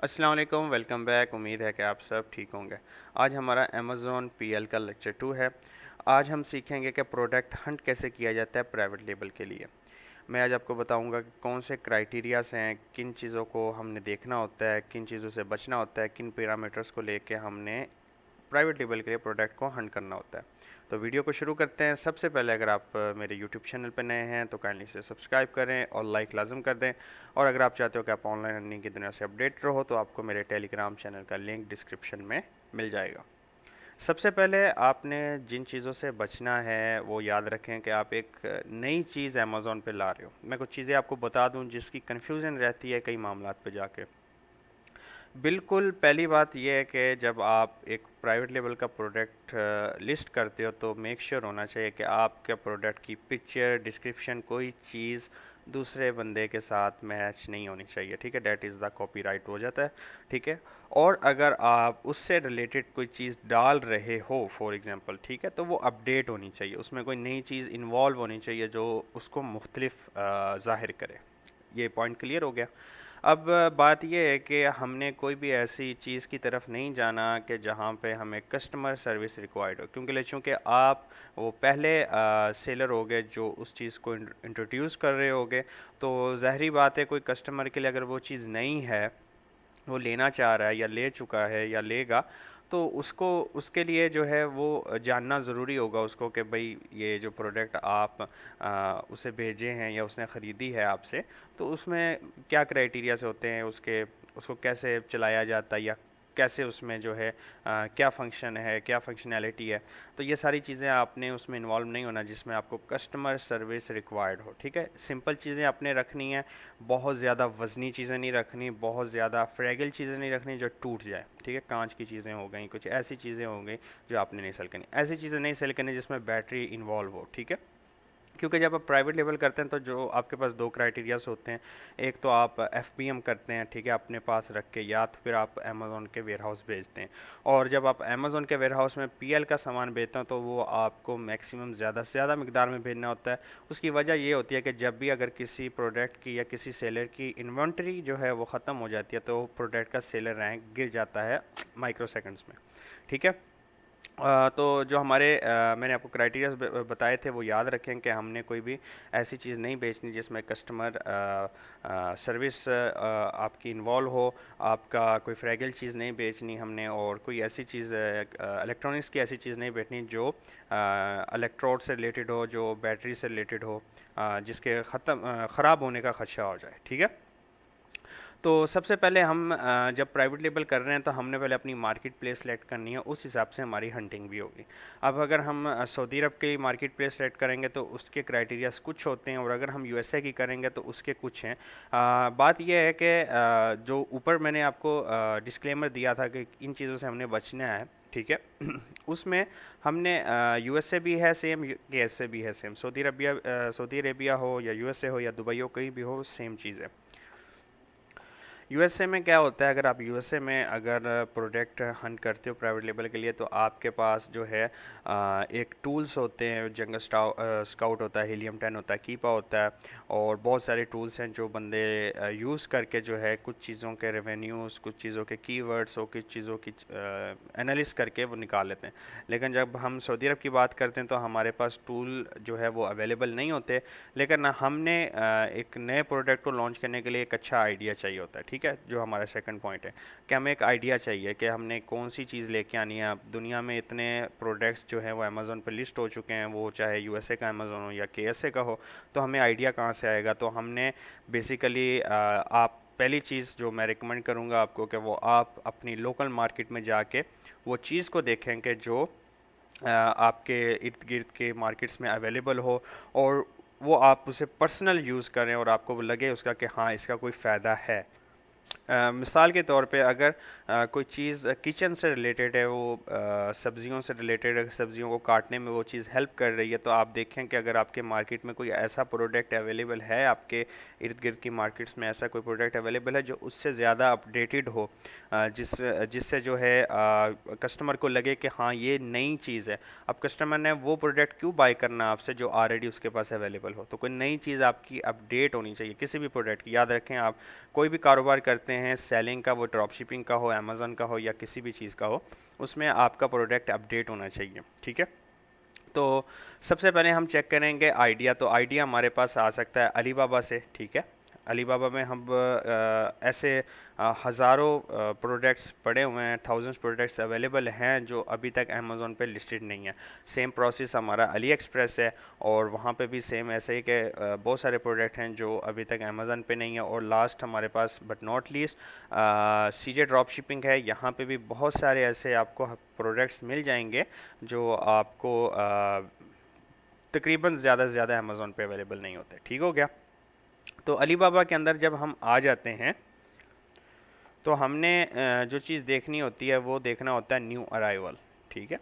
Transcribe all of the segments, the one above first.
अस्सलाम वालेकुम, welcome back. उम्मीद है कि आप सब ठीक होंगे। आज हमारा अमेज़ॉन पीएल का लेक्चर 2 है। आज हम सीखेंगे कि प्रोडक्ट हंट कैसे किया जाता है प्राइवेट लेबल के लिए। मैं आज आपको बताऊंगा कि कौन से क्राइटेरियाज हैं, किन चीज़ों को हमने देखना होता है, किन चीज़ों से बचना होता है, किन पैरामीटर्स को लेके हमने प्राइवेट लेबल के लिए प्रोडक्ट को हंट करना होता है। तो वीडियो को शुरू करते हैं। सबसे पहले अगर आप मेरे यूट्यूब चैनल पर नए हैं तो काइंडली से सब्सक्राइब करें और लाइक लाजम कर दें। और अगर आप चाहते हो कि आप ऑनलाइन अर्निंग की दुनिया से अपडेट रहो तो आपको मेरे टेलीग्राम चैनल का लिंक डिस्क्रिप्शन में मिल जाएगा। सबसे पहले आपने जिन चीज़ों से बचना है वो याद रखें कि आप एक नई चीज़ अमेज़ॉन पे ला रहे हो। मैं कुछ चीज़ें आपको बता दूं जिसकी कन्फ्यूज़न रहती है कई मामलात पे जाके। बिल्कुल पहली बात यह है कि जब आप एक प्राइवेट लेवल का प्रोडक्ट लिस्ट करते हो तो मेक श्योर होना चाहिए कि आपके प्रोडक्ट की पिक्चर डिस्क्रिप्शन कोई चीज़ दूसरे बंदे के साथ मैच नहीं होनी चाहिए। ठीक है, डैट इज़ द कॉपीराइट हो जाता है। ठीक है, और अगर आप उससे रिलेटेड कोई चीज़ डाल रहे हो फॉर एग्जांपल, ठीक है, तो वो अपडेट होनी चाहिए, उसमें कोई नई चीज़ इन्वॉल्व होनी चाहिए जो उसको मुख्तलिफ ज़ाहिर करे। ये पॉइंट क्लियर हो गया। अब बात यह है कि हमने कोई भी ऐसी चीज़ की तरफ नहीं जाना कि जहाँ पे हमें कस्टमर सर्विस रिक्वायर्ड हो, क्योंकि चूँकि आप वो पहले सेलर हो गए जो उस चीज़ को इंट्रोड्यूस कर रहे होगे, तो ज़ाहरी बात है कोई कस्टमर के लिए अगर वो चीज़ नहीं है, वो लेना चाह रहा है या ले चुका है या लेगा, तो उसको उसके लिए जो है वो जानना ज़रूरी होगा उसको कि भाई ये जो प्रोडक्ट आप उसे भेजे हैं या उसने ख़रीदी है आपसे, तो उसमें क्या क्राइटेरिया से होते हैं, उसको कैसे चलाया जाता है या कैसे उसमें जो है क्या फंक्शन है, क्या फंक्शनैलिटी है। तो ये सारी चीज़ें आपने उसमें इन्वॉल्व नहीं होना जिसमें आपको कस्टमर सर्विस रिक्वायर्ड हो। ठीक है, सिंपल चीज़ें आपने रखनी है, बहुत ज़्यादा वज़नी चीज़ें नहीं रखनी, बहुत ज़्यादा फ्रेगल चीज़ें नहीं रखनी जो टूट जाए। ठीक है, कांच की चीज़ें हो गई, कुछ ऐसी चीज़ें हो गई जो आपने नहीं सेल करनी। ऐसी चीज़ें नहीं सेल करनी जिसमें बैटरी इन्वॉल्व हो। ठीक है, क्योंकि जब आप प्राइवेट लेवल करते हैं तो जो आपके पास दो क्राइटेरियाज होते हैं, एक तो आप एफबीएम करते हैं, ठीक है, अपने पास रख के, या तो फिर आप अमेज़ॉन के वेयर हाउस भेजते हैं। और जब आप अमेज़ॉन के वेयर हाउस में पीएल का सामान भेजते हैं तो वो आपको मैक्सिमम ज़्यादा से ज़्यादा मकदार में भेजना होता है। उसकी वजह ये होती है कि जब भी अगर किसी प्रोडक्ट की या किसी सेलर की इन्वेंट्री जो है वो ख़त्म हो जाती है तो प्रोडक्ट का सेलर रैंक गिर जाता है माइक्रो सेकेंड्स में। ठीक है, तो जो हमारे मैंने आपको क्राइटेरियाज बताए थे वो याद रखें कि हमने कोई भी ऐसी चीज़ नहीं बेचनी जिसमें कस्टमर सर्विस आपकी इन्वॉल्व हो, आपका कोई फ्रेगल चीज़ नहीं बेचनी हमने, और कोई ऐसी चीज़ इलेक्ट्रॉनिक्स की ऐसी चीज़ नहीं बेचनी जो इलेक्ट्रोड से रिलेटेड हो, जो बैटरी से रिलेटेड हो, जिसके ख़राब होने का ख़दशा हो जाए। ठीक है, तो सबसे पहले हम जब प्राइवेट लेबल कर रहे हैं तो हमने पहले अपनी मार्केट प्लेस सेलेक्ट करनी है, उस हिसाब से हमारी हंटिंग भी होगी। अब अगर हम सऊदी अरब की मार्केट प्लेस सेलेक्ट करेंगे तो उसके क्राइटेरियाज कुछ होते हैं, और अगर हम यूएसए की करेंगे तो उसके कुछ हैं। बात यह है कि जो ऊपर मैंने आपको डिस्क्लेमर दिया था कि इन चीज़ों से हमने बचना है, ठीक है, उसमें हमने यूएसए भी है सेम, केएसए भी है सेम, सऊदी अरेबिया हो या यूएसए हो या दुबई हो, कहीं भी हो, सेम चीज़ है। यूएसए में क्या होता है, अगर आप यूएसए में अगर प्रोडक्ट हंट करते हो प्राइवेट लेबल के लिए तो आपके पास जो है एक टूल्स होते हैं, जंगल स्काउट होता है, हीलियम 10 होता है, कीपा होता है, और बहुत सारे टूल्स हैं जो बंदे यूज़ करके जो है कुछ चीज़ों के रेवेन्यूज़, कुछ चीज़ों के कीवर्ड्स और कुछ चीज़ों की एनालिस करके वो निकाल लेते हैं। लेकिन जब हम सऊदी अरब की बात करते हैं तो हमारे पास टूल जो है वो अवेलेबल नहीं होते, लेकिन हमने एक नए प्रोडक्ट को लॉन्च करने के लिए एक अच्छा आइडिया चाहिए होता है। ठीक है, जो हमारा सेकंड पॉइंट है कि हमें एक आइडिया चाहिए कि हमने कौन सी चीज़ लेके आनी है। अब दुनिया में इतने प्रोडक्ट्स जो हैं वो अमेज़ोन पर लिस्ट हो चुके हैं, वो चाहे यूएसए का अमेज़ोन हो या केएसए का हो, तो हमें आइडिया कहाँ से आएगा। तो हमने बेसिकली आप पहली चीज़ जो मैं रिकमेंड करूँगा आपको कि वो आप अपनी लोकल मार्केट में जाके वो चीज़ को देखें कि जो आपके इर्द गिर्द के मार्केट्स में अवेलेबल हो, और वो आप उसे पर्सनल यूज़ करें और आपको लगे उसका कि हाँ इसका कोई फ़ायदा है। मिसाल के तौर पे अगर कोई चीज़ किचन से रिलेटेड है, वो सब्जियों से रिलेटेड है, सब्जियों को काटने में वो चीज़ हेल्प कर रही है, तो आप देखें कि अगर आपके मार्केट में कोई ऐसा प्रोडक्ट अवेलेबल है, आपके इर्द गिर्द की मार्केट्स में ऐसा कोई प्रोडक्ट अवेलेबल है जो उससे ज़्यादा अपडेटेड हो, जिससे जो है कस्टमर को लगे कि हाँ ये नई चीज़ है। अब कस्टमर ने वो प्रोडक्ट क्यों बाय करना आपसे जो ऑलरेडी उसके पास अवेलेबल हो, तो कोई नई चीज़ आपकी अपडेट होनी चाहिए किसी भी प्रोडक्ट की। याद रखें, आप कोई भी कारोबार करते हैं सेलिंग का, वो ड्रॉप शिपिंग का हो, अमेज़न का हो या किसी भी चीज़ का हो, उसमें आपका प्रोडक्ट अपडेट होना चाहिए। ठीक है, तो सबसे पहले हम चेक करेंगे आइडिया। तो आइडिया हमारे पास आ सकता है अलीबाबा से। ठीक है, अलीबाबा में हम ऐसे हज़ारों प्रोडक्ट्स पड़े हुए हैं, थाउजेंड्स प्रोडक्ट्स अवेलेबल हैं जो अभी तक अमेज़ोन पे लिस्टेड नहीं है। सेम प्रोसेस हमारा अली एक्सप्रेस है, और वहाँ पे भी सेम ऐसे ही कि बहुत सारे प्रोडक्ट हैं जो अभी तक अमेज़ोन पे नहीं है। और लास्ट हमारे पास but not least CJ drop shipping है। यहाँ पे भी बहुत सारे ऐसे आपको प्रोडक्ट्स मिल जाएंगे जो आपको तकरीबन ज़्यादा से ज़्यादा अमेज़ोन पे अवेलेबल नहीं होते। ठीक हो गया। तो अलीबाबा के अंदर जब हम आ जाते हैं तो हमने जो चीज़ देखनी होती है वो देखना होता है न्यू अराइवल। ठीक है,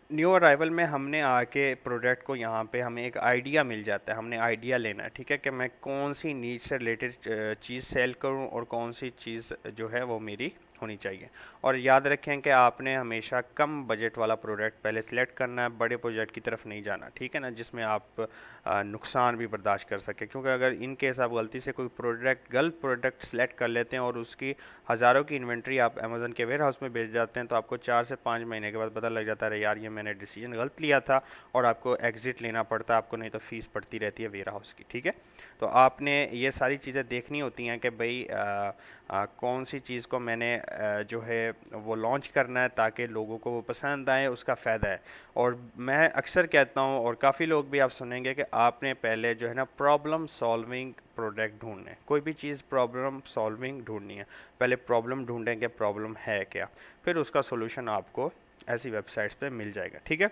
न्यू अराइवल में हमने आके प्रोडक्ट को यहाँ पे हमें एक आइडिया मिल जाता है, हमने आइडिया लेना है। ठीक है, कि मैं कौन सी नीड से रिलेटेड चीज़ सेल करूँ और कौन सी चीज़ जो है वो मेरी होनी चाहिए। और याद रखें कि आपने हमेशा कम बजट वाला प्रोडक्ट पहले सिलेक्ट करना है, बड़े प्रोजेक्ट की तरफ नहीं जाना। ठीक है ना, जिसमें आप नुकसान भी बर्दाश्त कर सकें, क्योंकि अगर इन केस आप गलती से कोई गलत प्रोडक्ट सेलेक्ट कर लेते हैं और उसकी हज़ारों की इन्वेंट्री आप अमेज़न के वेयर हाउस में भेज जाते हैं, तो आपको 4 से 5 महीने के बाद पता लग जाता है यार ये मैंने डिसीजन गलत लिया था, और आपको एग्ज़िट लेना पड़ता है आपको, नहीं तो फीस पड़ती रहती है वेयर हाउस की। ठीक है, तो आपने ये सारी चीज़ें देखनी होती हैं कि भाई कौन सी चीज़ को मैंने जो है वो लॉन्च करना है ताकि लोगों को वो पसंद आए, उसका फ़ायदा है। और मैं अक्सर कहता हूँ, और काफ़ी लोग भी आप सुनेंगे, कि आपने पहले जो है ना प्रॉब्लम सॉल्विंग प्रोडक्ट ढूंढने हैं। कोई भी चीज़ प्रॉब्लम सॉल्विंग ढूंढनी है, पहले प्रॉब्लम ढूंढेंगे प्रॉब्लम है क्या, फिर उसका सोल्यूशन आपको ऐसी वेबसाइट्स पे मिल जाएगा। ठीक है,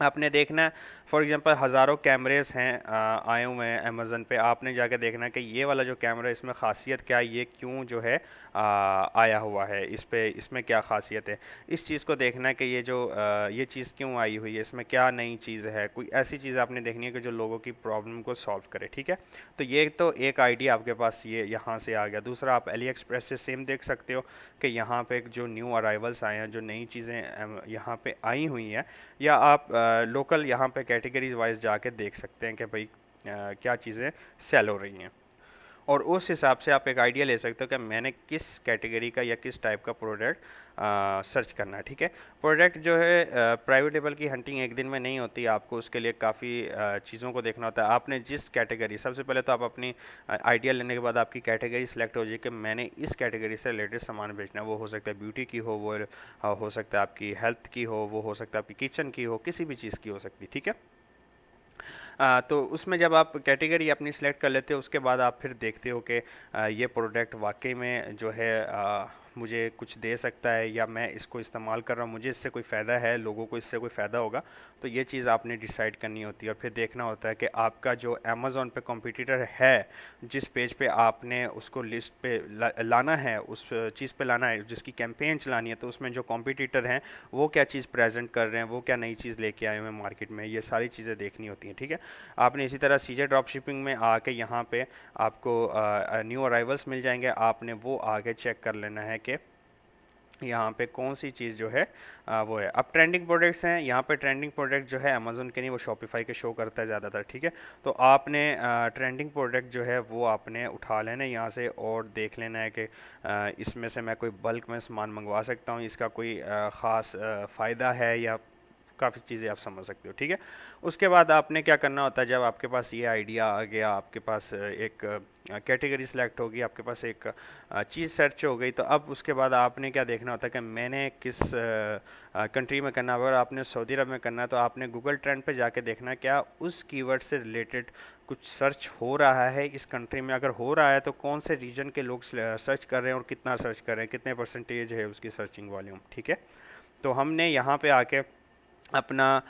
आपने देखना है फॉर एग्जांपल हज़ारों कैमरेस हैं आए हुए हैं अमेज़न पे, आपने जाके देखना है कि ये वाला जो कैमरा इसमें ख़ासियत क्या है, ये क्यों जो है आया हुआ है, इसमें क्या ख़ासियत है। इस चीज़ को देखना है कि ये चीज़ क्यों आई हुई है, इसमें क्या नई चीज़ है। कोई ऐसी चीज़ आपने देखनी है कि जो लोगों की प्रॉब्लम को सॉल्व करे। ठीक है, तो ये तो एक आइडिया आपके पास ये यहाँ से आ गया। दूसरा, आप अली एक्सप्रेस से सेम देख सकते हो कि यहाँ पे जो न्यू अराइवल्स आए हैं, जो नई चीज़ें यहाँ पे आई हुई हैं, या आप लोकल यहाँ पे कैटेगरीज वाइज जाके देख सकते हैं कि भाई क्या चीज़ें सेल हो रही हैं, और उस हिसाब से आप एक आइडिया ले सकते हो कि मैंने किस कैटेगरी का या किस टाइप का प्रोडक्ट सर्च करना है। ठीक है, प्रोडक्ट जो है प्राइवेट लेबल की हंटिंग एक दिन में नहीं होती, आपको उसके लिए काफ़ी चीज़ों को देखना होता है। आपने जिस कैटेगरी, सबसे पहले तो आप अपनी आइडिया लेने के बाद आपकी कैटेगरी सेलेक्ट हो जाए कि मैंने इस कैटेगरी से रिलेटेड सामान बेचना है। वो हो सकता है ब्यूटी की हो, वो हो सकता है आपकी हेल्थ की हो, वो हो सकता है आपकी किचन की हो, किसी भी चीज़ की हो सकती है। ठीक है, तो उसमें जब आप कैटेगरी अपनी सेलेक्ट कर लेते हो, उसके बाद आप फिर देखते हो कि ये प्रोडक्ट वाकई में जो है मुझे कुछ दे सकता है, या मैं इसको इस्तेमाल कर रहा हूँ, मुझे इससे कोई फ़ायदा है, लोगों को इससे कोई फ़ायदा होगा। तो ये चीज़ आपने डिसाइड करनी होती है, और फिर देखना होता है कि आपका जो अमेज़ॉन पे कॉम्पिटिटर है, जिस पेज पे आपने उसको लिस्ट पे लाना है, उस चीज़ पे लाना है, जिसकी कैंपेन चलानी है, तो उसमें जो कॉम्पिटिटर हैं वो क्या चीज़ प्रेजेंट कर रहे हैं, वो क्या नई चीज़ लेके आए हुए हैं मार्केट में, ये सारी चीज़ें देखनी होती हैं। ठीक है, आपने इसी तरह सीजे ड्रॉप शिपिंग में आके यहाँ पे आपको न्यू अराइवल्स मिल जाएंगे, आपने वो आगे चेक कर लेना है कि यहाँ पे कौन सी चीज़ जो है वो है। अब ट्रेंडिंग प्रोडक्ट्स हैं, यहाँ पे ट्रेंडिंग प्रोडक्ट जो है अमेज़न के नहीं, वो शॉपिफाई के शो करता है ज़्यादातर। ठीक है, तो आपने ट्रेंडिंग प्रोडक्ट जो है वो आपने उठा लेना है यहाँ से, और देख लेना है कि इसमें से मैं कोई बल्क में सामान मंगवा सकता हूँ, इसका कोई ख़ास फ़ायदा है, या काफ़ी चीज़ें आप समझ सकते हो। ठीक है, उसके बाद आपने क्या करना होता है, जब आपके पास ये आइडिया आ गया, आपके पास एक कैटेगरी सेलेक्ट होगी, आपके पास एक चीज़ सर्च हो गई, तो अब उसके बाद आपने क्या देखना होता है कि मैंने किस कंट्री में करना है। अगर आपने सऊदी अरब में करना है तो आपने गूगल ट्रेंड पे जाके देखना क्या उस कीवर्ड से रिलेटेड कुछ सर्च हो रहा है इस कंट्री में। अगर हो रहा है तो कौन से रीजन के लोग सर्च कर रहे हैं और कितना सर्च कर रहे हैं, कितने परसेंटेज है उसकी सर्चिंग वॉल्यूम। ठीक है, तो हमने यहाँ पे आके अपना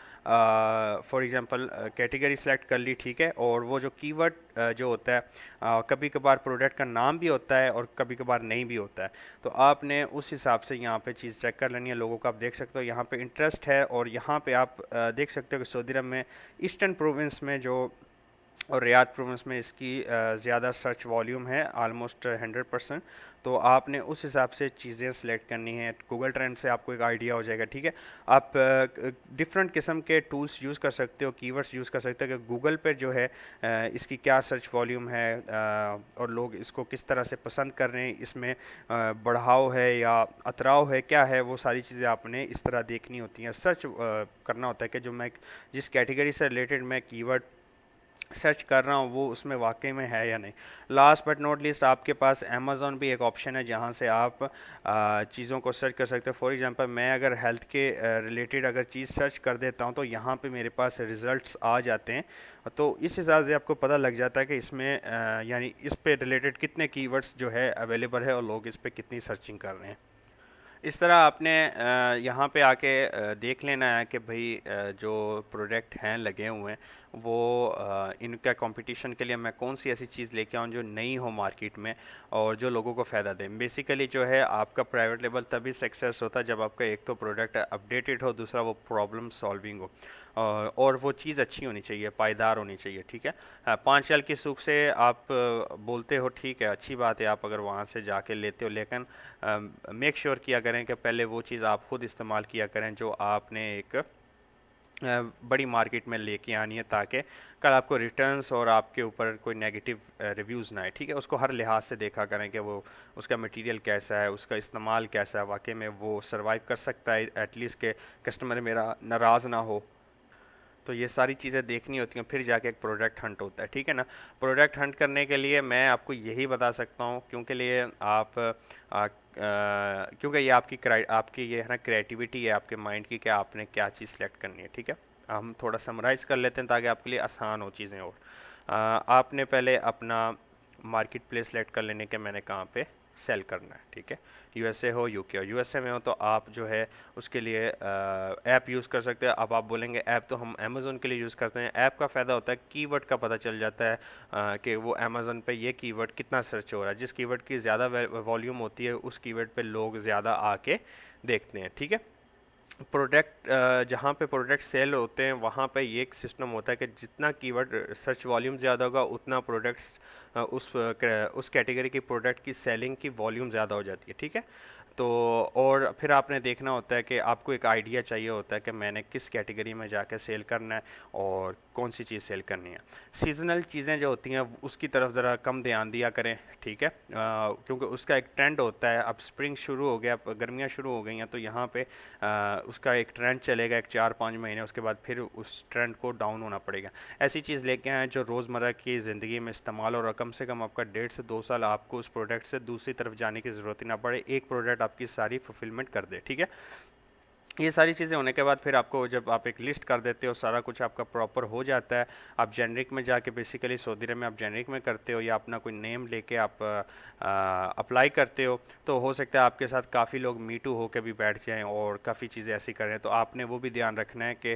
फॉर एग्जांपल कैटेगरी सेलेक्ट कर ली। ठीक है, और वो जो कीवर्ड जो होता है कभी कभार प्रोडक्ट का नाम भी होता है और कभी कभार नहीं भी होता है, तो आपने उस हिसाब से यहाँ पे चीज़ चेक कर लेनी है। लोगों का आप देख सकते हो यहाँ पे इंटरेस्ट है, और यहाँ पे आप देख सकते हो कि सऊदी अरब में ईस्टर्न प्रोविंस में जो और रियाद प्रोविंस में इसकी ज़्यादा सर्च वॉल्यूम है, ऑलमोस्ट 100%। तो आपने उस हिसाब से चीज़ें सेलेक्ट करनी है। गूगल ट्रेंड से आपको एक आइडिया हो जाएगा, ठीक है। आप डिफरेंट किस्म के टूल्स यूज़ कर सकते हो, कीवर्ड्स यूज़ कर सकते हो कि गूगल पे जो है इसकी क्या सर्च वॉल्यूम है और लोग इसको किस तरह से पसंद कर रहे हैं, इसमें बढ़ाव है या अतराव है, क्या है, वो सारी चीज़ें आपने इस तरह देखनी होती हैं। सर्च करना होता है कि जो मैं जिस कैटेगरी से रिलेटेड मैं कीवर्ड सर्च कर रहा हूँ वो उसमें वाकई में है या नहीं। लास्ट बट नॉट लीस्ट आपके पास अमेज़ॉन भी एक ऑप्शन है जहाँ से आप चीज़ों को सर्च कर सकते हो। फॉर एग्जांपल मैं अगर हेल्थ के रिलेटेड अगर चीज़ सर्च कर देता हूँ तो यहाँ पे मेरे पास रिज़ल्ट्स आ जाते हैं। तो इस हिसाब से आपको पता लग जाता है कि इसमें यानी इस पे रिलेटेड कितने कीवर्ड्स जो है अवेलेबल है और लोग इस पर कितनी सर्चिंग कर रहे हैं। इस तरह आपने यहाँ पे आके देख लेना है कि भाई जो प्रोडक्ट हैं लगे हुए हैं वो इनका कंपटीशन के लिए मैं कौन सी ऐसी चीज़ लेके आऊँ जो नई हो मार्केट में और जो लोगों को फ़ायदा दे। बेसिकली जो है आपका प्राइवेट लेबल तभी सक्सेस होता है जब आपका एक तो प्रोडक्ट अपडेटेड हो, दूसरा वो प्रॉब्लम सॉल्विंग हो और वो चीज़ अच्छी होनी चाहिए, पायदार होनी चाहिए, ठीक है। 5 साल की सूख से आप बोलते हो, ठीक है, अच्छी बात है, आप अगर वहाँ से जाके लेते हो, लेकिन मेक श्योर किया करें कि पहले वो चीज़ आप खुद इस्तेमाल किया करें जो आपने एक बड़ी मार्केट में लेके आनी है, ताकि कल आपको रिटर्न्स और आपके ऊपर कोई नेगेटिव रिव्यूज़ ना आए, ठीक है। उसको हर लिहाज से देखा करें कि वो उसका मटेरियल कैसा है, उसका इस्तेमाल कैसा है, वाकई में वो सर्वाइव कर सकता है, एटलीस्ट के कस्टमर मेरा नाराज़ ना हो। तो ये सारी चीज़ें देखनी होती हैं, फिर जाके एक प्रोडक्ट हंट होता है, ठीक है ना। प्रोडक्ट हंट करने के लिए मैं आपको यही बता सकता हूँ क्योंकि लिए आप क्योंकि ये आपकी ये है ना क्रिएटिविटी है आपके माइंड की कि आपने क्या चीज़ सेलेक्ट करनी है, ठीक है। हम थोड़ा समराइज़ कर लेते हैं ताकि आपके लिए आसान हो चीज़ें। और आपने पहले अपना मार्केट प्लेस सेलेक्ट कर लेने के मैंने कहाँ पे सेल करना है, ठीक है। यूएसए हो, यूके हो, यूएसए में हो तो आप जो है उसके लिए ऐप यूज़ कर सकते हैं। अब आप बोलेंगे ऐप तो हम अमेज़ोन के लिए यूज़ करते हैं। ऐप का फ़ायदा होता है कीवर्ड का पता चल जाता है कि वो अमेज़ोन पे ये कीवर्ड कितना सर्च हो रहा है। जिस कीवर्ड की ज़्यादा वॉल्यूम होती है उस कीवर्ड पे लोग ज़्यादा आके देखते हैं, ठीक है। प्रोडक्ट जहाँ पे प्रोडक्ट सेल होते हैं वहाँ पे ये एक सिस्टम होता है कि जितना कीवर्ड सर्च वॉल्यूम ज़्यादा होगा उतना प्रोडक्ट्स उस कैटेगरी की प्रोडक्ट की सेलिंग की वॉल्यूम ज़्यादा हो जाती है, ठीक है। तो और फिर आपने देखना होता है कि आपको एक आइडिया चाहिए होता है कि मैंने किस कैटेगरी में जाकर सेल करना है और कौन सी चीज़ सेल करनी है। सीजनल चीज़ें जो होती हैं उसकी तरफ ज़रा कम ध्यान दिया करें, ठीक है, क्योंकि उसका एक ट्रेंड होता है। अब स्प्रिंग शुरू हो गया, अब गर्मियाँ शुरू हो गई हैं तो यहाँ पे उसका एक ट्रेंड चलेगा एक 4-5 महीने, उसके बाद फिर उस ट्रेंड को डाउन होना पड़ेगा। ऐसी चीज़ लेके आएँ जो रोज़मर्रा की ज़िंदगी में इस्तेमाल हो और कम से कम आपका 1.5 से 2 साल आपको उस प्रोडक्ट से दूसरी तरफ जाने की ज़रूरत ही ना पड़े, एक प्रोडक्ट आपकी सारी फुलफिलमेंट कर दे, ठीक है। ये सारी चीज़ें होने के बाद फिर आपको जब आप एक लिस्ट कर देते हो, सारा कुछ आपका प्रॉपर हो जाता है, आप जेनरिक में जाके बेसिकली सऊदी अरब में आप जेनरिक में करते हो या अपना कोई नेम लेके आप अप्लाई करते हो, तो हो सकता है आपके साथ काफ़ी लोग मीटू होकर भी बैठ जाएं और काफ़ी चीज़ें ऐसी करें। तो आपने वो भी ध्यान रखना है कि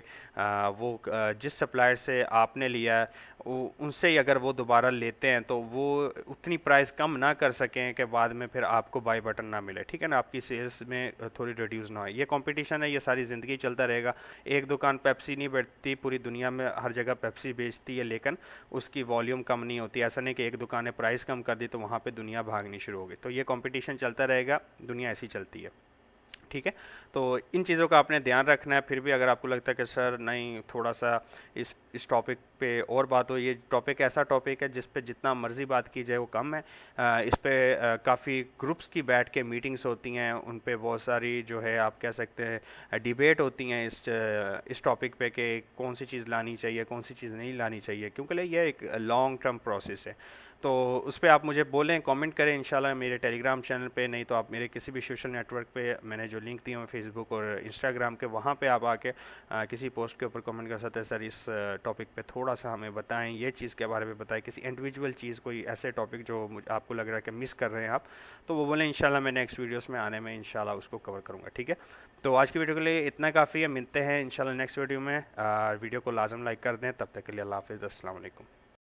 वो जिस सप्लायर से आपने लिया है उनसे ही अगर वो दोबारा लेते हैं तो वो उतनी प्राइस कम ना कर सकें कि बाद में फिर आपको बाय बटन ना मिले, ठीक है ना, आपकी सेल्स में थोड़ी रिड्यूस ना हो। ये कंपटीशन है, ये सारी ज़िंदगी चलता रहेगा। एक दुकान पेप्सी नहीं बेचती, पूरी दुनिया में हर जगह पेप्सी बेचती है, लेकिन उसकी वॉल्यूम कम नहीं होती। ऐसा नहीं कि एक दुकान ने प्राइस कम कर दी तो वहाँ पर दुनिया भागनी शुरू हो गई। तो ये कॉम्पिटिशन चलता रहेगा, दुनिया ऐसी चलती है, ठीक है। तो इन चीज़ों का आपने ध्यान रखना है। फिर भी अगर आपको लगता है कि सर नहीं थोड़ा सा इस टॉपिक पे और बात हो, ये टॉपिक ऐसा टॉपिक है जिस पे जितना मर्जी बात की जाए वो कम है। इस पे काफ़ी ग्रुप्स की बैठ के मीटिंग्स होती हैं, उन पे बहुत सारी जो है आप कह सकते हैं डिबेट होती हैं इस टॉपिक पे कि कौन सी चीज़ लानी चाहिए, कौन सी चीज़ नहीं लानी चाहिए, क्योंकि ये एक लॉन्ग टर्म प्रोसेस है। तो उस पर आप मुझे बोलें, कमेंट करें इंशाल्लाह मेरे टेलीग्राम चैनल पे, नहीं तो आप मेरे किसी भी सोशल नेटवर्क पे मैंने जो लिंक दिए हैं फेसबुक और इंस्टाग्राम के, वहाँ पे आप आके किसी पोस्ट के ऊपर कमेंट कर सकते हैं, सर इस टॉपिक पे थोड़ा सा हमें बताएं, ये चीज़ के बारे में बताएं, किसी इंडिविजुअल चीज़ कोई ऐसे टॉपिक जो आपको लग रहा है कि मिस कर रहे हैं आप, तो वो बोलें इंशाल्लाह मैं नेक्स्ट वीडियोज़ में आने में इंशाल्लाह उसको कवर करूँगा, ठीक है। तो आज की वीडियो के लिए इतना काफ़ी है, मिलते हैं इंशाल्लाह नेक्स्ट वीडियो में। वीडियो को लाजम लाइक कर दें, तब तक के लिए अल्लाह हाफ़िज़, अस्सलाम वालेकुम।